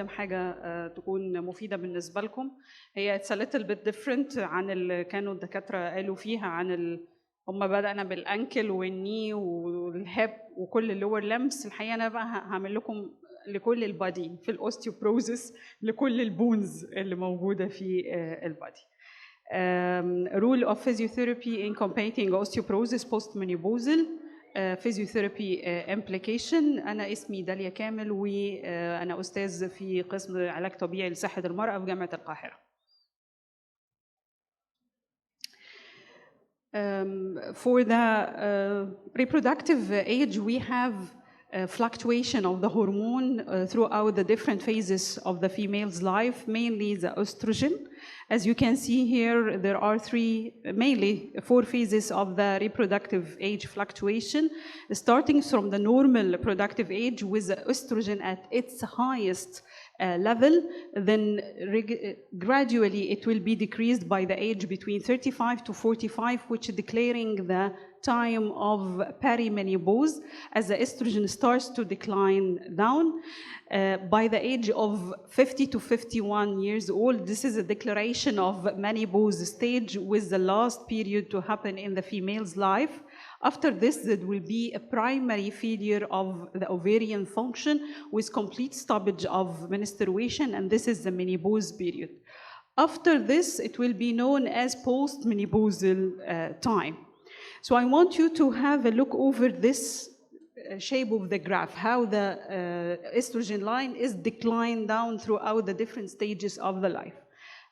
حاجة تكون مفيدة بالنسبة لكم. هي it's a little bit different عن اللي كانوا الدكاترة قالوا فيها عن هم بدأنا بالأنكل والني والهيب وكل اللور لمس. الحقيقة أنا بقى هعمل لكم لكل البادي في الأوستيوبروزس، لكل البونز اللي موجودة في البادي. Rule of physiotherapy in combating osteoporosis post-menopausal. physiotherapy implication. أنا اسمي داليا كامل وأنا أستاذ في قسم علاج طبيعي لصحة المرأة في جامعة القاهرة. For the reproductive age, we have fluctuation of the hormone throughout the different phases of the female's life, mainly the estrogen. As you can see here, there are mainly four phases of the reproductive age fluctuation, starting from the normal reproductive age with the estrogen at its highest level, then gradually it will be decreased by the age between 35 to 45, which is declaring the time of perimenopause as the estrogen starts to decline down. By the age of 50 to 51 years old, this is a declaration of menopause stage with the last period to happen in the female's life. After this, there will be a primary failure of the ovarian function with complete stoppage of menstruation, and this is the menopause period. After this, it will be known as post-menopausal time. So I want you to have a look over this shape of the graph, how the estrogen line is declined down throughout the different stages of the life.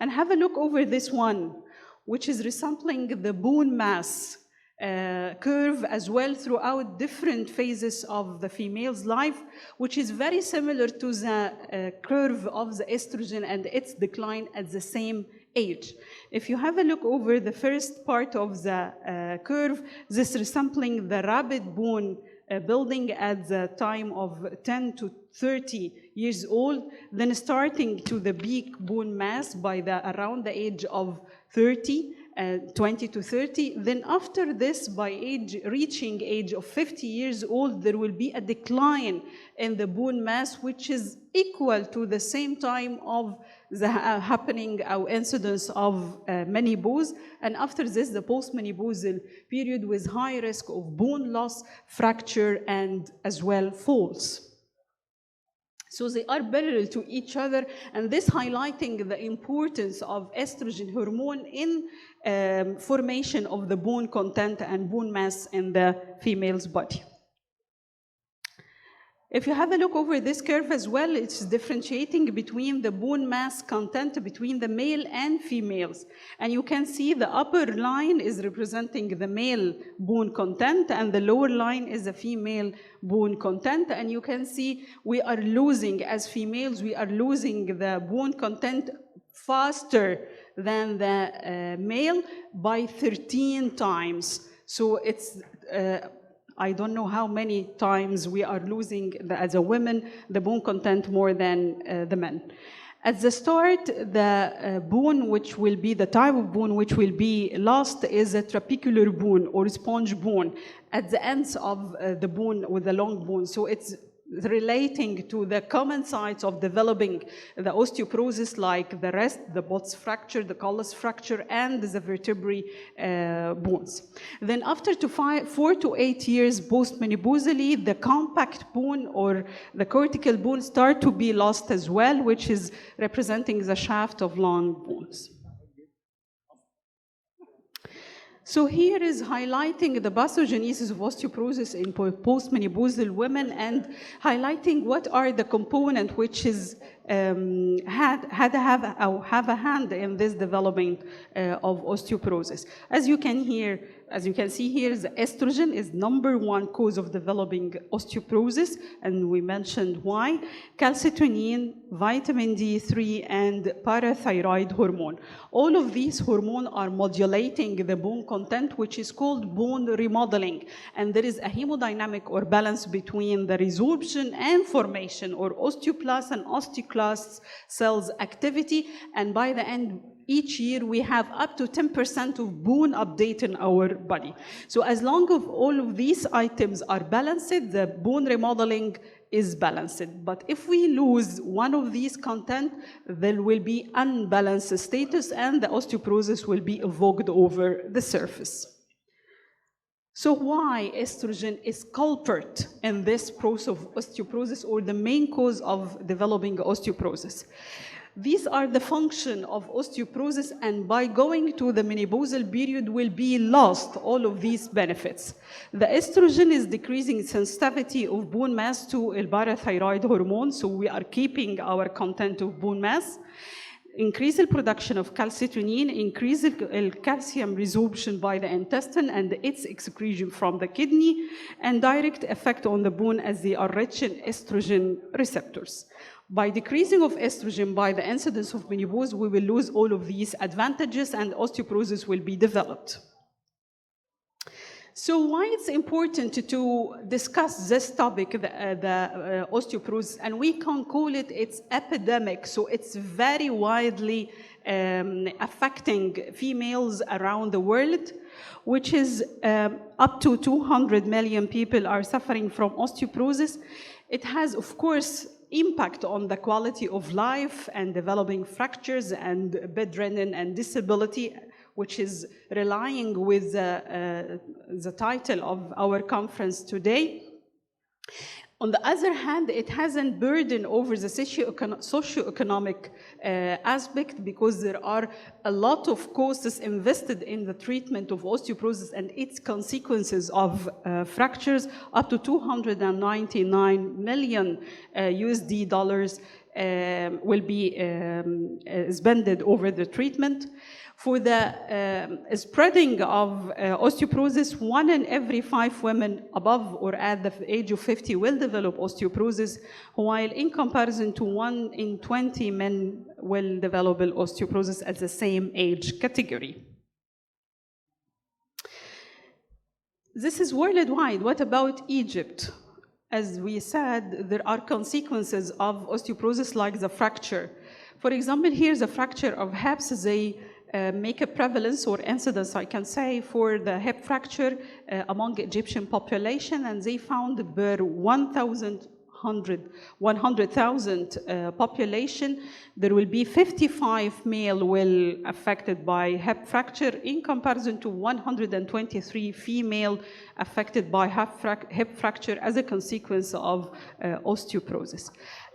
And have a look over this one, which is resampling the bone mass curve as well throughout different phases of the female's life, which is very similar to the curve of the estrogen and its decline at the same age. If you have a look over the first part of the curve, this resampling the rapid bone building at the time of 10 to 30 years old, then starting to the peak bone mass by around the age of 30, 20 to 30. Then after this, by reaching age of 50 years old, there will be a decline in the bone mass, which is equal to the same time of the happening or incidence of menopause. And after this, the post-menopausal period with high risk of bone loss, fracture, and as well falls. So they are parallel to each other, and this highlighting the importance of estrogen hormone in formation of the bone content and bone mass in the female's body. If you have a look over this curve as well, it's differentiating between the bone mass content between the male and females. And you can see the upper line is representing the male bone content and the lower line is the female bone content. And you can see we are losing, as females, we are losing the bone content faster than the male by 13 times. So it's I don't know how many times we are losing, as a woman, the bone content more than the men. At the start, the bone, which will be the type of bone which will be lost, is a trapecular bone or sponge bone at the ends of the bone with the long bone. So it's relating to the common sites of developing the osteoporosis, like the rest, the bots fracture, the callus fracture, and the vertebrae bones. Then after 4 to 8 years post-menopausally, the compact bone or the cortical bone start to be lost as well, which is representing the shaft of long bones. So here is highlighting the pathogenesis of osteoporosis in postmenopausal women and highlighting what are the components which is have a hand in this development of osteoporosis. As you can see here, the estrogen is #1 cause of developing osteoporosis, and we mentioned why. Calcitonin, vitamin D3, and parathyroid hormone. All of these hormones are modulating the bone content, which is called bone remodeling. And there is a hemodynamic or balance between the resorption and formation or osteoclast and osteoclast cells activity. And by the end, each year we have up to 10% of bone update in our body. So as long as all of these items are balanced, the bone remodeling is balanced. But if we lose one of these content, there will be unbalanced status and the osteoporosis will be evoked over the surface. So why estrogen is culprit in this process of osteoporosis, or the main cause of developing osteoporosis? These are the function of osteoporosis, and by going to the menopausal period will be lost all of these benefits. The estrogen is decreasing sensitivity of bone mass to a parathyroid hormone, so we are keeping our content of bone mass. Increase the production of calcitonin, increase the calcium resorption by the intestine and its excretion from the kidney, and direct effect on the bone as they are rich in estrogen receptors. By decreasing of estrogen by the incidence of menopause, we will lose all of these advantages and osteoporosis will be developed. So why it's important to discuss this topic, the osteoporosis, and we can call it its epidemic, so it's very widely affecting females around the world, which is up to 200 million people are suffering from osteoporosis. It has, of course, impact on the quality of life and developing fractures and bedridden and disability, which is relying with the title of our conference today. On the other hand, it has a burden over the socioeconomic aspect, because there are a lot of costs invested in the treatment of osteoporosis and its consequences of fractures. Up to 299 million USD dollars will be spent over the treatment. For the spreading of osteoporosis, 1 in every 5 women above or at the age of 50 will develop osteoporosis, while in comparison to 1 in 20 men will develop osteoporosis at the same age category. This is worldwide. What about Egypt? As we said, there are consequences of osteoporosis like the fracture. For example, here's a fracture of hips. They make a prevalence or incidence, I can say, for the hip fracture among Egyptian population, and they found per 100,000 population, there will be 55 male will affected by hip fracture in comparison to 123 female affected by hip fracture as a consequence of osteoporosis.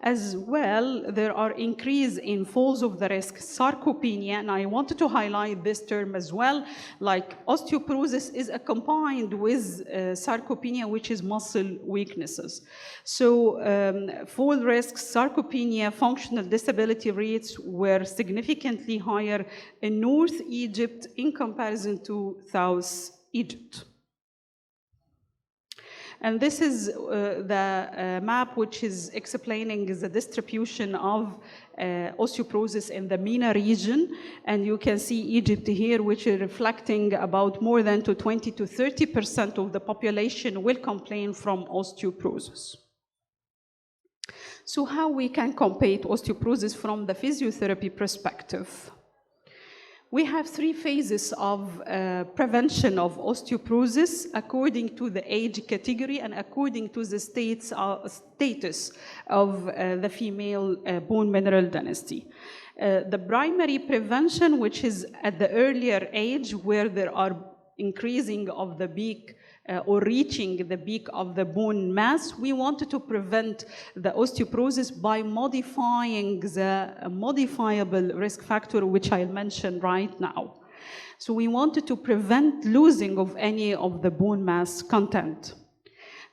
As well, there are increase in falls of the risk, sarcopenia, and I wanted to highlight this term as well, like osteoporosis is combined with sarcopenia, which is muscle weaknesses. So fall risks, sarcopenia, functional disability rates were significantly higher in North Egypt in comparison to South Egypt. And this is the map which is explaining the distribution of osteoporosis in the MENA region. And you can see Egypt here, which is reflecting about more than 20 to 30% of the population will complain from osteoporosis. So how we can combat osteoporosis from the physiotherapy perspective? We have 3 phases of prevention of osteoporosis according to the age category and according to the status of the female bone mineral density. The primary prevention, which is at the earlier age where there are increasing of the peak or reaching the peak of the bone mass, we wanted to prevent the osteoporosis by modifying the modifiable risk factor, which I'll mention right now. So we wanted to prevent losing of any of the bone mass content.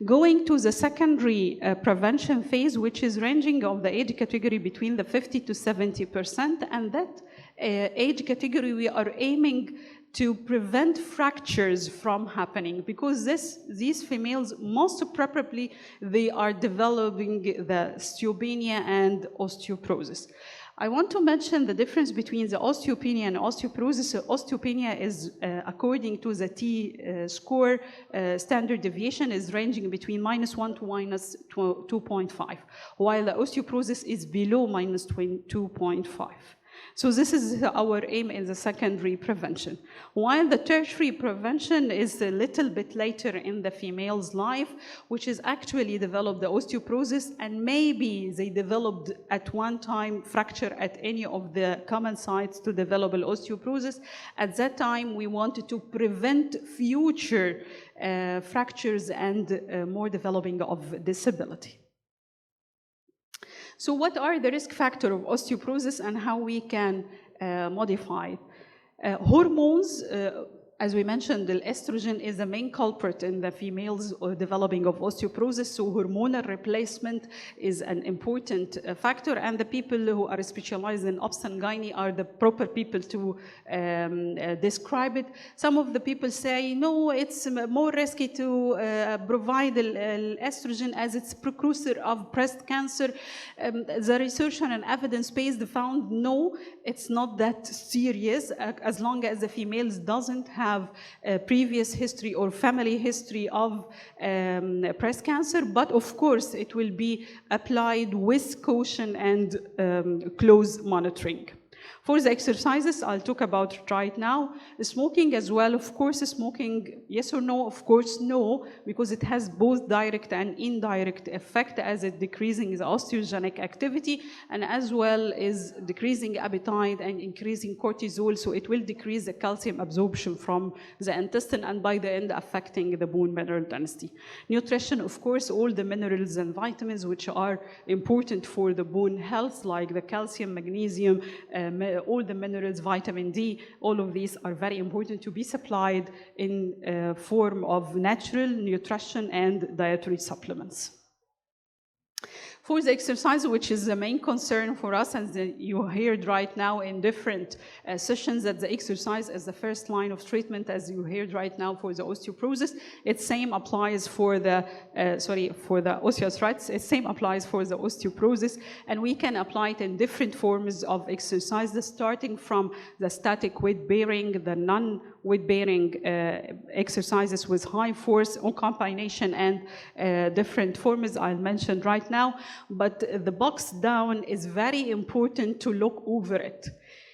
Going to the secondary prevention phase, which is ranging of the age category between the 50 to 70%, and that age category we are aiming to prevent fractures from happening, because these females, most probably, they are developing the osteopenia and osteoporosis. I want to mention the difference between the osteopenia and osteoporosis. So osteopenia is, according to the T-score, standard deviation is ranging between -1 to -2.5, while the osteoporosis is below -2.5. So this is our aim in the secondary prevention. While the tertiary prevention is a little bit later in the female's life, which is actually developed the osteoporosis, and maybe they developed at one time fracture at any of the common sites to develop osteoporosis. At that time, we wanted to prevent future fractures and more developing of disability. So what are the risk factors of osteoporosis and how we can modify it? Hormones, as we mentioned, the estrogen is the main culprit in the females developing of osteoporosis, so hormonal replacement is an important factor, and the people who are specialized in obs and gynae are the proper people to describe it. Some of the people say, no, it's more risky to provide estrogen as it's precursor of breast cancer. The research and evidence-based found, no, it's not that serious, as long as the females doesn't have a previous history or family history of breast cancer, but of course it will be applied with caution and close monitoring. For the exercises, I'll talk about it right now. Smoking as well, of course, smoking, yes or no? Of course, no, because it has both direct and indirect effect as it decreasing the osteogenic activity and as well as decreasing appetite and increasing cortisol, so it will decrease the calcium absorption from the intestine and by the end affecting the bone mineral density. Nutrition, of course, all the minerals and vitamins which are important for the bone health, like the calcium, magnesium, all the minerals, vitamin D, all of these are very important to be supplied in form of natural nutrition and dietary supplements. For the exercise, which is the main concern for us, and you heard right now in different sessions that the exercise is the first line of treatment, as you heard right now for the osteoporosis. It same applies for the for the osteoarthritis. It same applies for the osteoporosis, and we can apply it in different forms of exercises, starting from the static weight bearing, the non-weight bearing exercises with high force or combination and different forms I'll mention right now. But the box down is very important to look over it.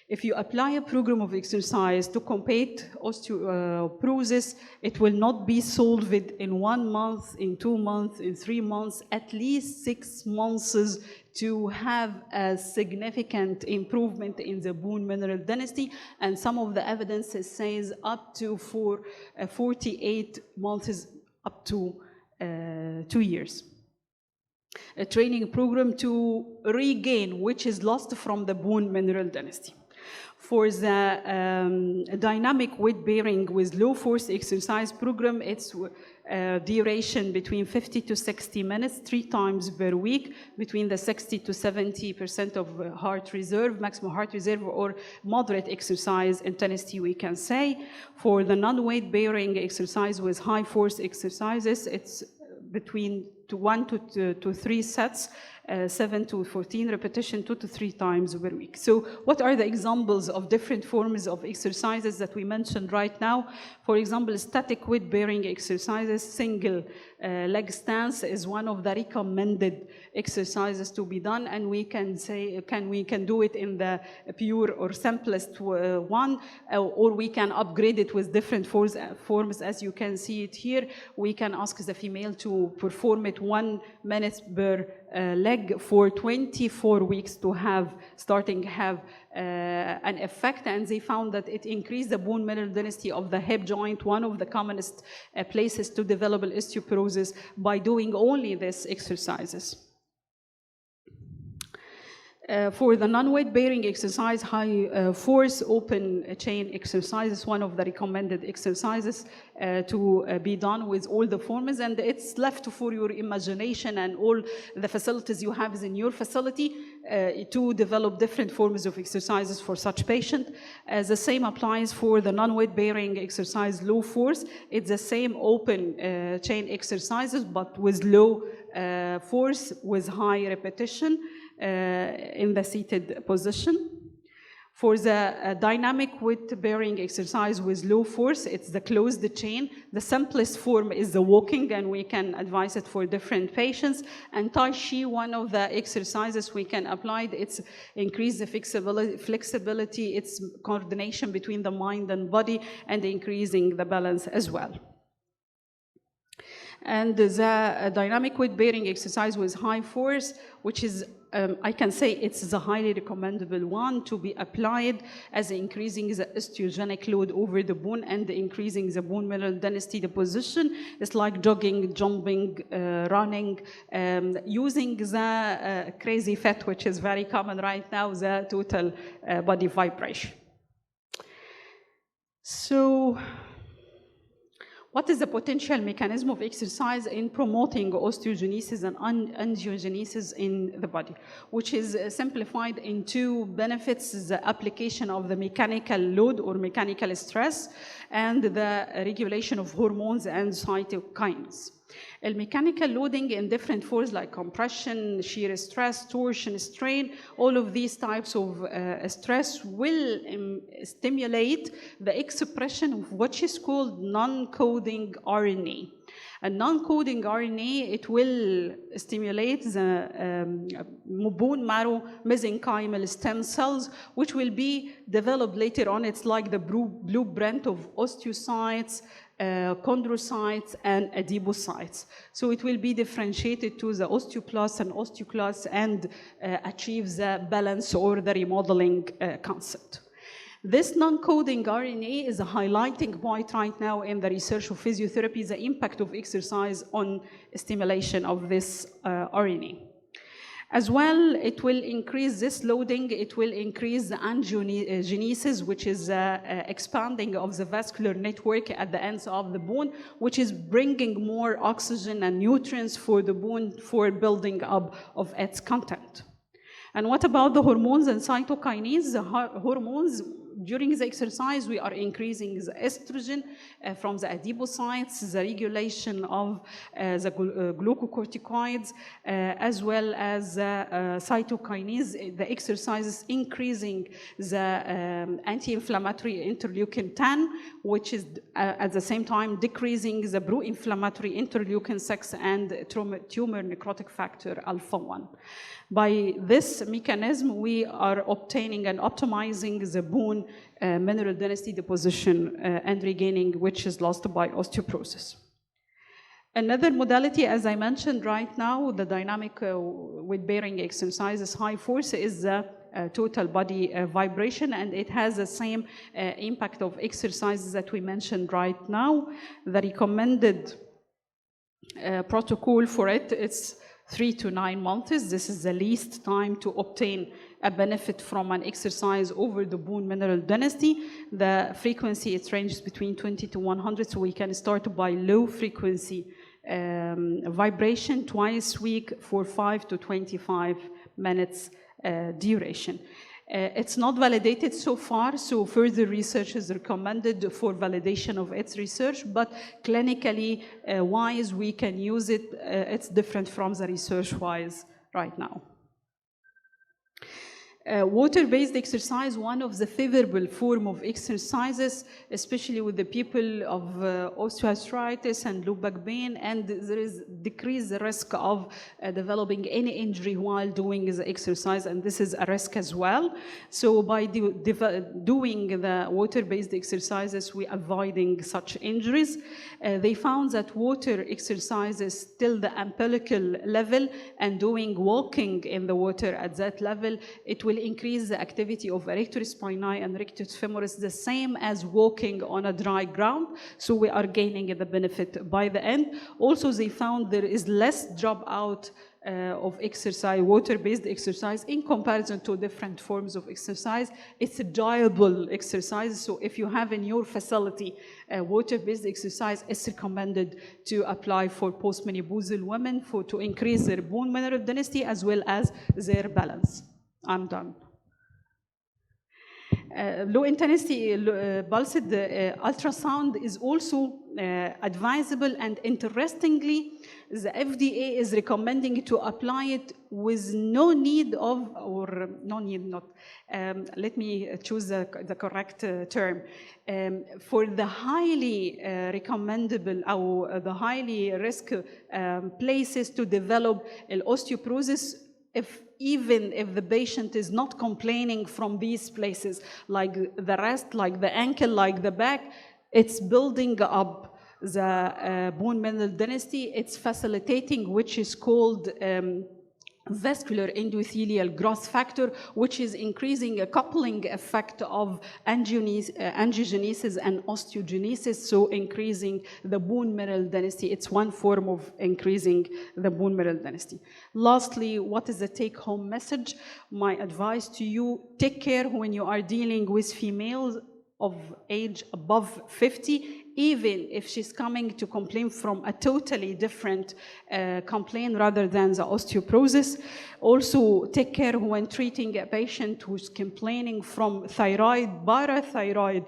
If you apply a program of exercise to combat osteoporosis, it will not be solved in 1 month, in 2 months, in 3 months, at least 6 months to have a significant improvement in the bone mineral density. And some of the evidence says up to 48 months, up to 2 years. A training program to regain which is lost from the bone mineral density. For the dynamic weight bearing with low force exercise program, it's duration between 50 to 60 minutes, 3 times per week, between the 60 to 70% of heart reserve, maximum heart reserve, or moderate exercise intensity, we can say. For the non-weight bearing exercise with high force exercises, it's between 1 to 3 sets, 7 to 14 repetition, 2 to 3 times per week. So what are the examples of different forms of exercises that we mentioned right now? For example, static weight bearing exercises, single leg stance is one of the recommended exercises to be done, and we can say we can do it in the pure or simplest one, or we can upgrade it with different forms. As you can see it here, we can ask the female to perform it 1 minute per leg for 24 weeks to have an effect, and they found that it increased the bone mineral density of the hip joint, one of the commonest places to develop osteoporosis, by doing only these exercises. For the non-weight bearing exercise, high force open chain exercise is one of the recommended exercises to be done with all the forms, and it's left for your imagination and all the facilities you have in your facility to develop different forms of exercises for such patient. The same applies for the non-weight bearing exercise low force. It's the same open chain exercises but with low force with high repetition in the seated position. For the dynamic weight-bearing exercise with low force, it's the closed chain. The simplest form is the walking, and we can advise it for different patients. And Tai Chi, one of the exercises we can apply, it's increase the flexibility, it's coordination between the mind and body, and increasing the balance as well. And the dynamic weight-bearing exercise with high force, which is, I can say it's the highly recommendable one to be applied as increasing the osteogenic load over the bone and increasing the bone mineral density deposition. It's like jogging, jumping, running, using the crazy fat, which is very common right now, the total body vibration. So, what is the potential mechanism of exercise in promoting osteogenesis and angiogenesis in the body, which is simplified in two benefits: the application of the mechanical load or mechanical stress, and the regulation of hormones and cytokines. Mechanical loading in different forms like compression, shear stress, torsion, strain, all of these types of stress will stimulate the expression of what is called non-coding RNA. A non-coding RNA, it will stimulate the bone marrow mesenchymal stem cells, which will be developed later on. It's like the blueprint of osteocytes, chondrocytes, and adipocytes. So it will be differentiated to the osteoclasts and osteoclasts and achieve the balance or the remodeling concept. This non-coding RNA is a highlighting point right now in the research of physiotherapy, the impact of exercise on stimulation of this RNA. As well, it will increase this loading, it will increase the angiogenesis, which is expanding of the vascular network at the ends of the bone, which is bringing more oxygen and nutrients for the bone for building up of its content. And what about the hormones and cytokines? The hormones, during the exercise, we are increasing the estrogen from the adipocytes, the regulation of the glucocorticoids, as well as cytokines. The exercise is increasing the anti-inflammatory interleukin 10, which is at the same time decreasing the pro-inflammatory interleukin 6 and tumor necrotic factor alpha 1. By this mechanism, we are obtaining and optimizing the bone mineral density deposition and regaining, which is lost by osteoporosis. Another modality, as I mentioned right now, the dynamic weight-bearing exercises, high force, is the total body vibration, and it has the same impact of exercises that we mentioned right now. The recommended protocol for it, it's 3 to 9 months. This is the least time to obtain a benefit from an exercise over the bone mineral density. The frequency, it ranges between 20 to 100, so we can start by low frequency vibration twice a week for 5 to 25 minutes duration. It's not validated so far, so further research is recommended for validation of its research, but clinically wise, we can use it. It's different from the research-wise right now. Water-based exercise, one of the favorable form of exercises, especially with the people of osteoarthritis and low back pain, and there is decreased risk of developing any injury while doing the exercise, and this is a risk as well. So by doing the water-based exercises, we are avoiding such injuries. They found that water exercises till the umbilical level and doing walking in the water at that level, it will increase the activity of erector spinae and rectus femoris the same as walking on a dry ground. So we are gaining the benefit by the end. Also, they found there is less dropout of exercise, water-based exercise, in comparison to different forms of exercise. It's a doable exercise, so if you have in your facility water-based exercise, it's recommended to apply for postmenopausal women to increase their bone mineral density as well as their balance. I'm done. Low intensity pulsed ultrasound is also advisable, and interestingly, the FDA is recommending to apply it with no need of, or no need, not, let me choose the correct term, for the highly recommendable or the highly risk places to develop osteoporosis, even if the patient is not complaining from these places, like the rest, like the ankle, like the back, it's building up the bone mineral density, it's facilitating, which is called vascular endothelial growth factor, which is increasing a coupling effect of angiogenesis and osteogenesis, so increasing the bone mineral density. It's one form of increasing the bone mineral density. Lastly, what is the take-home message? My advice to you, take care when you are dealing with females of age above 50, even if she's coming to complain from a totally different complaint rather than the osteoporosis. Also, take care when treating a patient who's complaining from thyroid, parathyroid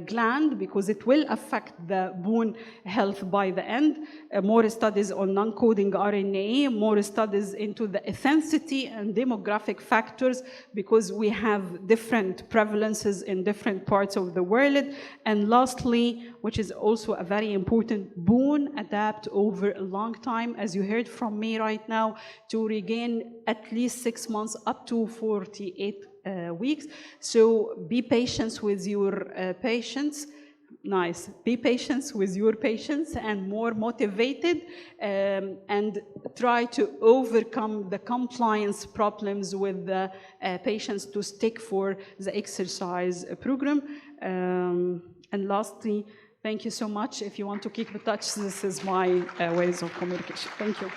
gland, because it will affect the bone health by the end. More studies on non-coding RNA, more studies into the ethnicity and demographic factors, because we have different prevalences in different parts of the world. And lastly, which is also a very important, bone adapt over a long time, as you heard from me right now, to regain at least 6 months up to 48 weeks. So be patient with your patients. Nice. Be patient with your patients and more motivated, and try to overcome the compliance problems with the patients to stick for the exercise program. And lastly, thank you so much. If you want to keep in touch, this is my ways of communication. Thank you.